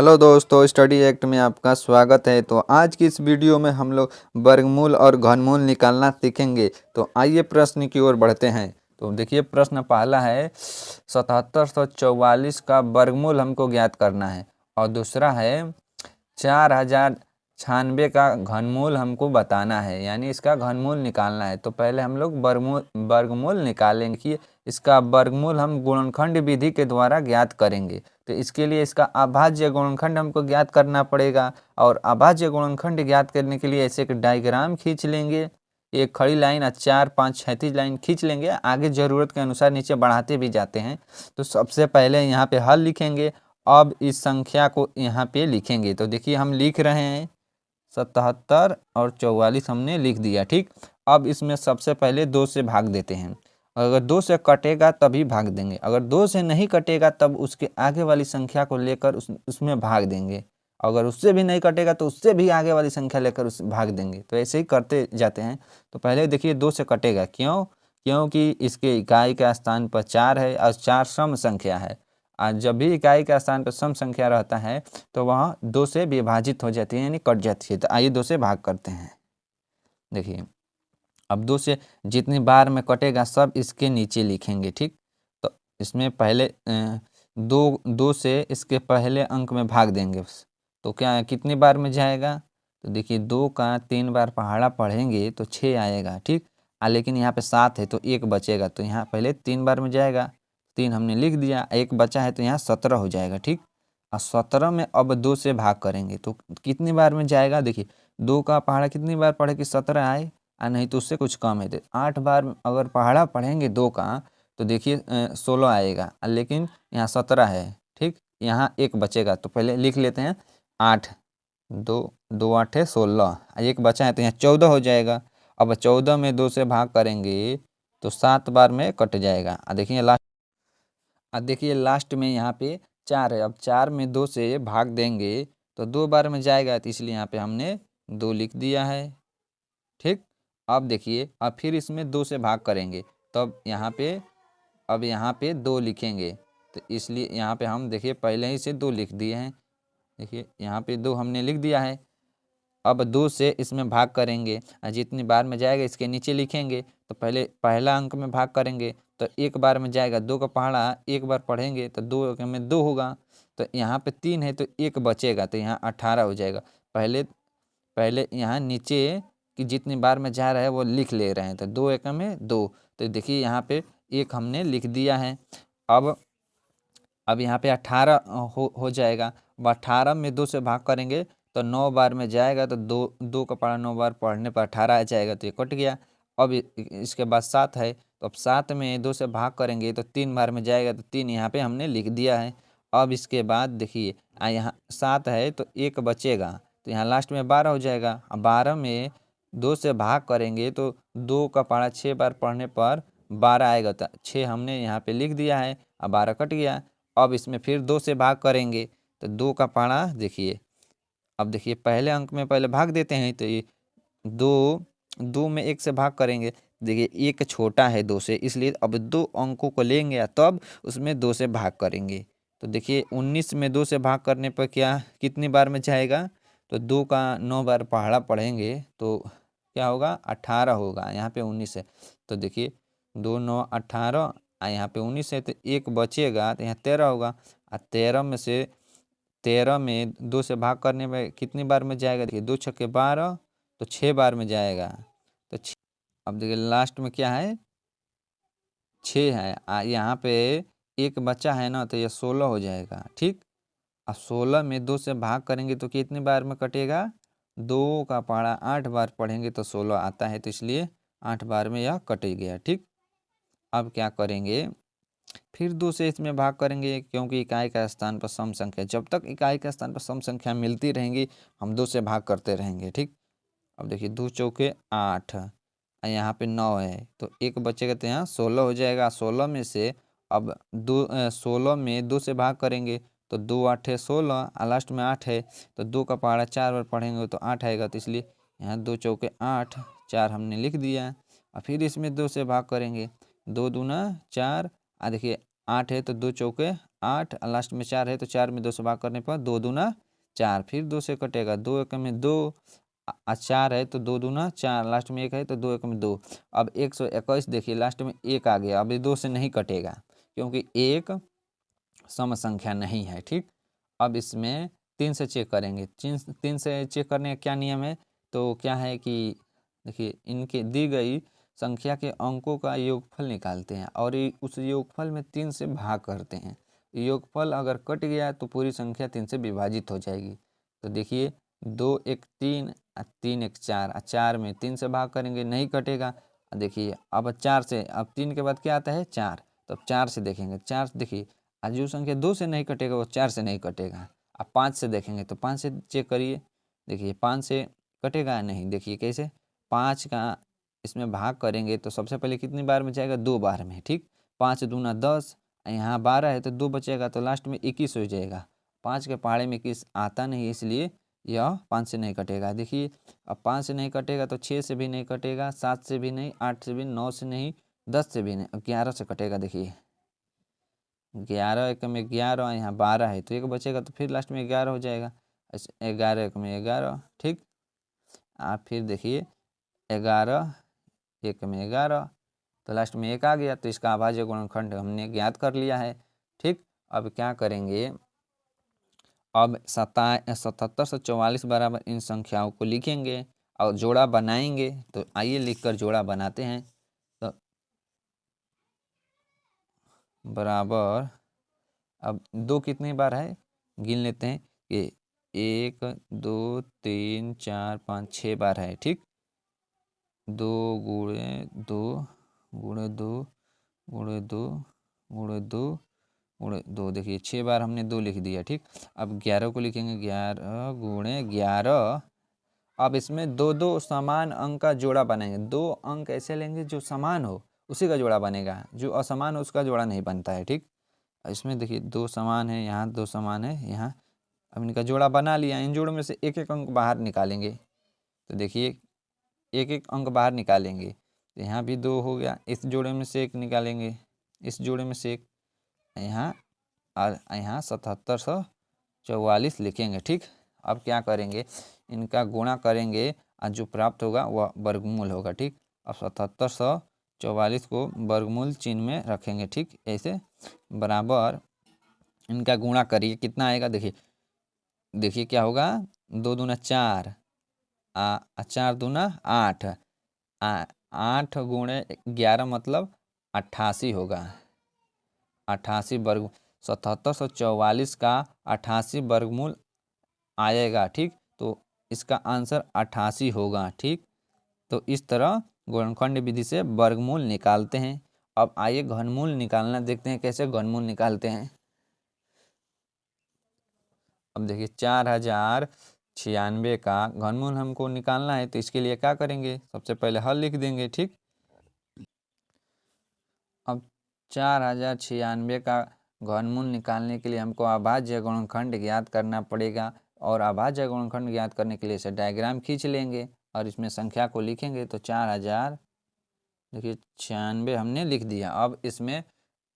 Hello दोस्तों, study act में आपका स्वागत है। तो आज की इस वीडियो में हम लोग वर्गमूल और घनमूल निकालना सीखेंगे। तो आइए प्रश्न की ओर बढ़ते हैं। तो देखिए, प्रश्न पहला है 7744 का वर्गमूल हमको ज्ञात करना है, और दूसरा है 4096 का घनमूल हमको बताना है, यानी इसका घनमूल निकालना है। तो पहले हम लोग वर्गमूल निकालेंगे कि इसका वर्गमूल हम गुणनखंड विधि के द्वारा ज्ञात करेंगे। तो इसके लिए इसका अभाज्य गुणनखंड हमको ज्ञात करना पड़ेगा, और अभाज्य गुणनखंड ज्ञात करने के लिए ऐसे एक डायग्राम खींच लेंगे। एक खड़ी लाइन और 4 5 क्षैतिज लाइन खींच लेंगे, आगे ज़रूरत के अनुसार नीचे बढ़ाते भी जाते हैं। तो सबसे पहले यहाँ पे हल लिखेंगे। अब इस संख्या को यहाँ पे लिखेंगे। तो देखिए, हम लिख रहे हैं 77 और 44 हमने लिख दिया। ठीक, अब इसमें सबसे पहले 2 से भाग देते हैं। अगर 2 से कटेगा तभी भाग देंगे, अगर 2 से नहीं कटेगा तब उसके आगे वाली संख्या को लेकर उसमें भाग देंगे। अगर उससे भी नहीं कटेगा तो उससे भी आगे वाली संख्या लेकर उस भाग देंगे। तो ऐसे ही करते जाते हैं। तो पहले देखिए 2 से कटेगा, क्योंकि इसके इकाई का स्थान पर 4 है और 4 सम संख्या है। आज जब भी इकाई का स्थान पर सम संख्या रहता है तो वह 2 से विभाजित हो जाती है, यानी कट जाती है। तो आइए 2 से भाग करते हैं। देखिए, अब 2 से जितनी बार में कटेगा सब इसके नीचे लिखेंगे। ठीक, तो इसमें पहले 2 से इसके पहले अंक में भाग देंगे। तो क्या कितनी बार में जाएगा? तो देखिए, 2 का 3 बार पहाड़ा पढ़ेंगे तो 6 आएगा। ठीक, लेकिन यहाँ पे 7 है तो 1 बचेगा, तो यहाँ पहले 3 बार में जाएगा। 3 हमने लिख दिया, 1 बचा है तो यहाँ 17 हो जाएगा। ठीक, और 17 में अब 2 से भाग करेंगे तो कितनी बार में जाएगा? देखिए, 2 का पहाड़ा कितनी बार पढ़े कि 17 आए, नहीं तो उससे कुछ कम है। तो 8 बार अगर पहाड़ा पढ़ेंगे 2 का तो देखिए 16 आएगा, लेकिन यहाँ 17 है। ठीक, यहाँ 1 बचेगा, तो पहले लिख लेते हैं 8, 2 8 है 16, 1 बचा है तो यहाँ 14 हो जाएगा। अब 14 में 2 से भाग करेंगे तो 7 बार में कट जाएगा। देखिए लास्ट में यहाँ पे 4 है। अब 4 में 2 से भाग देंगे तो 2 बार में जाएगा, तो इसलिए यहाँ पे हमने 2 लिख दिया है। ठीक, अब देखिए, अब फिर इसमें 2 से भाग करेंगे तब यहाँ पे 2 लिखेंगे। तो इसलिए यहाँ पे हम देखिए पहले ही से 2 लिख दिए हैं। देखिए यहाँ पे 2 हमने लिख दिया है। अब 2 से इसमें भाग करेंगे, जितनी बार में जाएगा इसके नीचे लिखेंगे। तो पहले पहला अंक में भाग करेंगे तो 1 बार में जाएगा। 2 का पहाड़ा 1 बार पढ़ेंगे तो 2 में 2 होगा। तो यहाँ पे 3 है तो 1 बचेगा, तो यहाँ 18 हो जाएगा। पहले यहाँ नीचे कि जितनी बार में जा रहा है वो लिख ले रहे हैं। तो 2 एकम में 2, तो देखिए यहाँ पे 1 हमने लिख दिया है। अब यहाँ पे 18 हो जाएगा। अब 18 में 2 से भाग करेंगे तो 9 बार में जाएगा, तो 2 का पढ़ा 9 बार पढ़ने पर 18 आ जाएगा, तो ये कट गया। अब इसके बाद 7 है, तो अब 7 में 2 से भाग करेंगे तो 3 बार में जाएगा, तो 3 यहाँ पे हमने लिख दिया है। अब इसके बाद देखिए यहाँ 7 है तो 1 बचेगा, तो यहाँ लास्ट में 12 हो जाएगा। अब 12 में 2 से भाग करेंगे तो 2 का पढ़ा 6 बार पढ़ने पर 12 आएगा, तो 6 हमने यहाँ पे लिख दिया है। अब 12 कट गया। अब इसमें फिर 2 से भाग करेंगे तो 2 का पढ़ा देखिए, अब देखिए पहले अंक में पहले भाग देते हैं, तो ये 2 में 1 से भाग करेंगे। देखिए 1 छोटा है 2 से, इसलिए अब 2 अंकों को लेंगे तब उसमें 2 से भाग करेंगे। तो देखिए 19 में 2 से भाग करने पर क्या कितनी बार में जाएगा? तो 2 का 9 बार पहाड़ा पढ़ेंगे तो क्या होगा? 18 होगा। यहाँ पे 19 है, तो देखिए 2 9 18, यहाँ पे 19 है तो 1 बचेगा, तो यहाँ 13 होगा। 13 में 2 से भाग करने में कितनी बार में जाएगा? देखिए 2 छक्के 12, तो 6 बार में जाएगा। तो अब देखिए लास्ट में क्या है? 6 है। यहाँ पे 1 बचा है ना, तो ये 16 हो जाएगा। ठीक, अब 16 में 2 से भाग करेंगे तो कितनी बार में कटेगा? 2 का पहाड़ा 8 बार पढ़ेंगे तो 16 आता है, तो इसलिए 8 बार में यह कट गया। ठीक, अब क्या करेंगे? फिर 2 से इसमें भाग करेंगे, क्योंकि इकाई का स्थान पर सम संख्या, जब तक इकाई का स्थान पर सम संख्या मिलती रहेंगी हम 2 से भाग करते रहेंगे। ठीक, अब देखिए 2 चौके 8, यहाँ पे 9 है तो 1 बचेगा, तो यहाँ 16 हो जाएगा। 16 में से अब 16 में 2 से भाग करेंगे तो 2 8 है 16, लास्ट में 8 है तो 2 का पहाड़ा 4 बार पढ़ेंगे तो 8 आएगा, तो इसलिए यहाँ 2 चौके 8, 4 हमने लिख दिया। और फिर इसमें 2 से भाग करेंगे, 2 दूना 4, देखिए 8 है तो 2 चौके 8 और लास्ट में 4 है तो 4 में 2 से भाग करने पर 2 दूना 4, फिर 2 से कटेगा, 2 एक में 2 और 4 है तो 2 दूना 4, लास्ट में 1 है तो 2 एक में 2। अब 121 देखिए लास्ट में 1 आ गया, अब ये 2 से नहीं कटेगा क्योंकि 1 सम संख्या नहीं है। ठीक, अब इसमें 3 से चेक करेंगे। 3 से चेक करने का क्या नियम है, तो क्या है कि देखिए इनके दी गई संख्या के अंकों का योगफल निकालते हैं और उस योगफल में 3 से भाग करते हैं। योगफल अगर कट गया तो पूरी संख्या 3 से विभाजित हो जाएगी। तो देखिए 2 एक 3 और 3 एक 4, 4 में 3 से भाग करेंगे नहीं कटेगा। देखिए अब 4 से, अब 3 के बाद क्या आता है 4, तो अब 4 से देखेंगे, 4 से देखिए आज जो संख्या 2 से नहीं कटेगा वो 4 से नहीं कटेगा। अब 5 से देखेंगे तो 5 से चेक करिए, देखिए 5 से कटेगा नहीं। देखिए कैसे 5 का इसमें भाग करेंगे तो सबसे पहले कितनी बार में जाएगा, 2 बार में। ठीक, 5 दूना 10, यहाँ 12 है तो 2 बचेगा तो लास्ट में 21 हो जाएगा। 5 के पहाड़े में 21 आता नहीं इसलिए यह 5 से नहीं कटेगा। देखिए अब 5 से नहीं कटेगा तो 6 से भी नहीं कटेगा, 7 से भी नहीं, 8 से भी, 9 से नहीं, 10 से भी नहीं, 11 से कटेगा। देखिए 11 एक में 11, यहाँ 12 है तो 1 बचेगा तो फिर लास्ट में 11 हो जाएगा। 11 एक में 11। ठीक, आप फिर देखिए 11 एक में 11 तो लास्ट में 1 आ गया, तो इसका अभाज्य गुणनखंड हमने ज्ञात कर लिया है। ठीक, अब क्या करेंगे, अब 7744 बराबर इन संख्याओं को लिखेंगे और जोड़ा बनाएंगे। तो आइए लिखकर जोड़ा बनाते हैं। तो बराबर, अब 2 कितनी बार है गिन लेते हैं कि 1 2 3 4 5 6 बार है। ठीक, 2 गुणे 2 गुणे 2 गुणे 2 गुणे 2 गुणे 2, देखिए 6 बार हमने 2 लिख दिया। ठीक, अब 11 को लिखेंगे, 11 गुणे 11। अब इसमें दो दो समान अंक का जोड़ा बनाएंगे। 2 अंक ऐसे लेंगे जो समान हो उसी का जोड़ा बनेगा, जो असमान हो उसका जोड़ा नहीं बनता है। ठीक, इसमें देखिए 2 समान है, यहाँ 2 समान है, यहाँ। अब इनका जोड़ा बना लिया, इन जोड़ों में से एक एक अंक बाहर निकालेंगे। तो देखिए एक एक अंक बाहर निकालेंगे तो यहाँ भी 2 हो गया, इस जोड़े में से 1 निकालेंगे, इस जोड़े में से 1, यहाँ और यहाँ 7744 लिखेंगे। ठीक, अब क्या करेंगे, इनका गुणा करेंगे और जो प्राप्त होगा वह वर्गमूल होगा। ठीक, अब 7744 को वर्गमूल चिन्ह में रखेंगे। ठीक, ऐसे बराबर इनका गुणा करिए, कितना आएगा देखिए, देखिए क्या होगा, 2 दूना 4, 4 दूना 8, 8 गुणे 11 मतलब 88 होगा। 88 वर्ग 7744 का 88 वर्गमूल आएगा। ठीक, तो इसका आंसर 88 होगा। ठीक, तो इस तरह गुणनखंड विधि से वर्गमूल निकालते हैं। अब आइए घनमूल निकालना देखते हैं कैसे घनमूल निकालते हैं। अब देखिए 4096 का घनमूल हमको निकालना है, तो इसके लिए क्या करेंगे, सबसे पहले हल लिख देंगे। ठीक, अब 4096 का घनमूल निकालने के लिए हमको अभाज्य गुणनखंड ज्ञात करना पड़ेगा, और अभाज्य गुणनखंड ज्ञात करने के लिए इसे डायग्राम खींच लेंगे और इसमें संख्या को लिखेंगे। तो 4000 देखिए 96 हमने लिख दिया। अब इसमें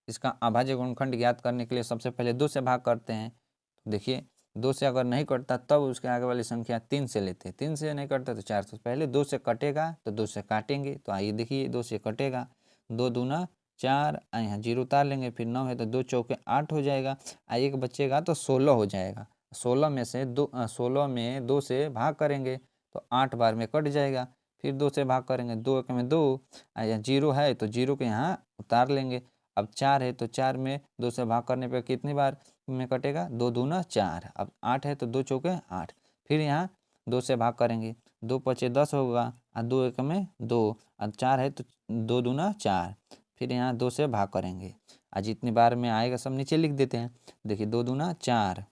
इसका अभाज्य गुणनखंड ज्ञात करने के लिए सबसे पहले 2 से भाग करते हैं। तो देखिए 2 से अगर नहीं कटता तब उसके आगे वाली संख्या 3 से लेते हैं, 3 से नहीं कटता तो 4 से। पहले 2 से कटेगा तो 2 से काटेंगे। तो आइए देखिए 2 से कटेगा, 2 दूना 4, यहाँ 0 उतार लेंगे, फिर 9 है तो 2 चौके 8 हो जाएगा, एक बचेगा तो 16 हो जाएगा। 16 में से 2 से भाग करेंगे तो 8 बार में कट जाएगा, फिर 2 से भाग करेंगे, 2 एक में 2, यहाँ 0 है तो 0 को यहाँ उतार लेंगे। अब 4 है तो 4 में 2 से भाग करने पर कितनी बार में कटेगा, 2 दूना 4। अब 8 है तो 2 चौके 8, फिर यहाँ 2 से भाग करेंगे, 2 पचे 10 होगा, और 2 एक में 2, और 4 है तो 2 दूना 4, फिर यहाँ 2 से भाग करेंगे, आज जितनी बार में आएगा सब नीचे लिख देते हैं। देखिए 2 दूना 4,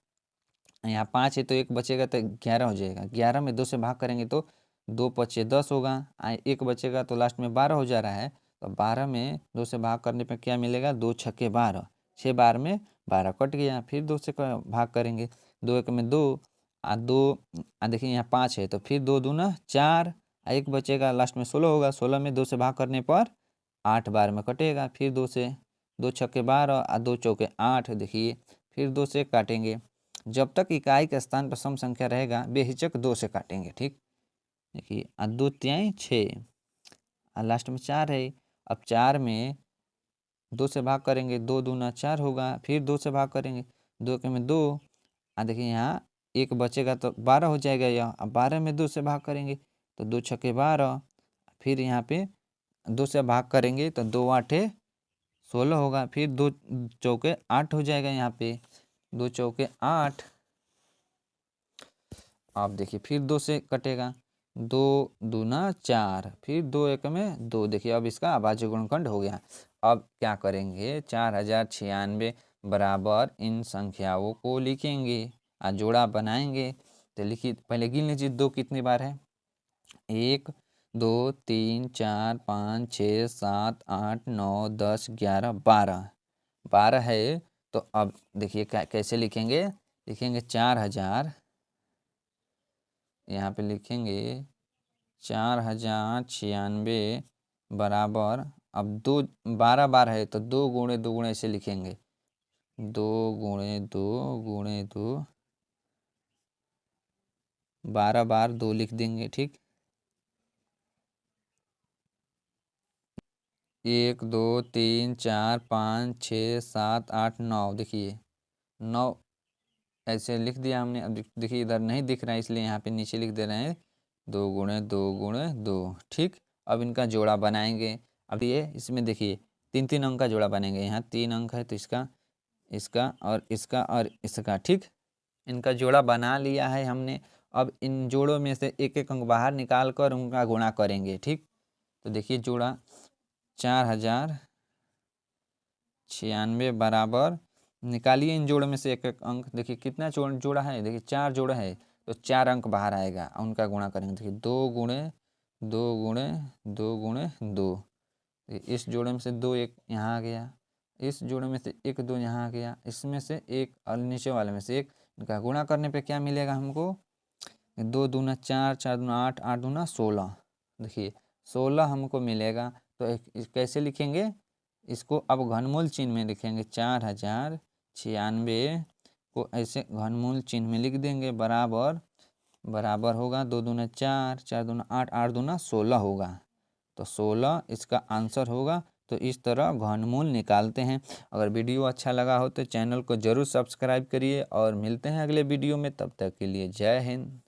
यहाँ 5 है तो 1 बचेगा तो 11 हो जाएगा, 11 में 2 से भाग करेंगे तो 2 पचे 10 होगा, 1 बचेगा तो लास्ट में 12 हो जा रहा है। तो 12 में 2 से भाग करने पर क्या मिलेगा, 2 छक्के 12, 6 बार में 12 कट गया, फिर 2 से भाग करेंगे, 2 एक में 2, आ 2, देखिए यहाँ 5 है तो फिर 2 दूना 4, 1 बचेगा लास्ट में 16 होगा, 16 में 2 से भाग करने पर 8 बार में कटेगा, फिर 2 से 2 छक्के 12 और 2 चौके 8। देखिए फिर 2 से काटेंगे, जब तक इकाई के स्थान पर सम संख्या रहेगा बेहिचक 2 से काटेंगे। ठीक, देखिए 2 तिहाई 6 और लास्ट में 4 है। अब 4 में 2 से भाग करेंगे, 2 दूना 4 होगा, फिर 2 से भाग करेंगे, 2 के में 2 देखिए यहाँ 1 बचेगा तो 12 हो जाएगा यह। अब 12 में 2 से भाग करेंगे तो 2 छक्के 12, फिर यहाँ पे 2 से भाग करेंगे तो 2 8 16 होगा, फिर 2 चौके 8 हो जाएगा यहाँ पे, 2 चौके 8। अब देखिए फिर 2 से कटेगा, 2 दूना 4, फिर 2 एक में 2। देखिए अब इसका अभाज्य गुणनखंड हो गया। अब क्या करेंगे, 4096 बराबर इन संख्याओं को लिखेंगे, जोड़ा बनाएंगे। तो लिखिए, पहले गिन लीजिए 2 कितनी बार है, 1 2 3 4 5 6 7 8 9 10 11 12 12 है। तो अब देखिए कैसे लिखेंगे, लिखेंगे 4000, यहाँ पे लिखेंगे 4096 बराबर, अब 2 12 बार है तो 2 गुणे 2 गुणे ऐसे लिखेंगे, 2 गुणे 2 गुणे 2, 12 बार 2 लिख देंगे। ठीक, 1 2 3 4 5 6 7 8 9, देखिए 9 ऐसे लिख दिया हमने। अब देखिए इधर नहीं दिख रहा है इसलिए यहाँ पे नीचे लिख दे रहे हैं 2 गुणे 2 गुणे 2। ठीक, अब इनका जोड़ा बनाएंगे। अब ये इसमें देखिए 3 अंक का जोड़ा बनेंगे, यहाँ 3 अंक है तो इसका इसका और इसका और इसका। ठीक, इनका जोड़ा बना लिया है हमने। अब इन जोड़ों में से एक एक अंक बाहर निकाल कर उनका गुणा करेंगे। ठीक, तो देखिए जोड़ा 4096 बराबर, निकालिए इन जोड़ों में से एक एक अंक। देखिए कितना जोड़ा है, देखिए 4 जोड़ा है तो 4 अंक बाहर आएगा, उनका गुणा करेंगे। देखिए 2 गुणे 2 गुणे 2 गुणे 2, इस जोड़े में से 2 एक यहाँ आ गया, इस जोड़े में से 1 2 यहाँ आ गया, इसमें से 1 और नीचे वाले में से 1। इनका गुणा करने पे क्या मिलेगा हमको, 2 दूना 4 4 दूना 8 8 दूना 16। देखिए 16 हमको मिलेगा। तो कैसे लिखेंगे इसको, अब घनमूल चिन्ह में लिखेंगे, 4096 को ऐसे घनमूल चिन्ह में लिख देंगे, बराबर बराबर होगा 2 दूना 4 4 दूना 8 8 दूना 16 होगा। तो 16 इसका आंसर होगा। तो इस तरह घनमूल निकालते हैं। अगर वीडियो अच्छा लगा हो तो चैनल को ज़रूर सब्सक्राइब करिए और मिलते हैं अगले वीडियो में। तब तक के लिए जय हिंद।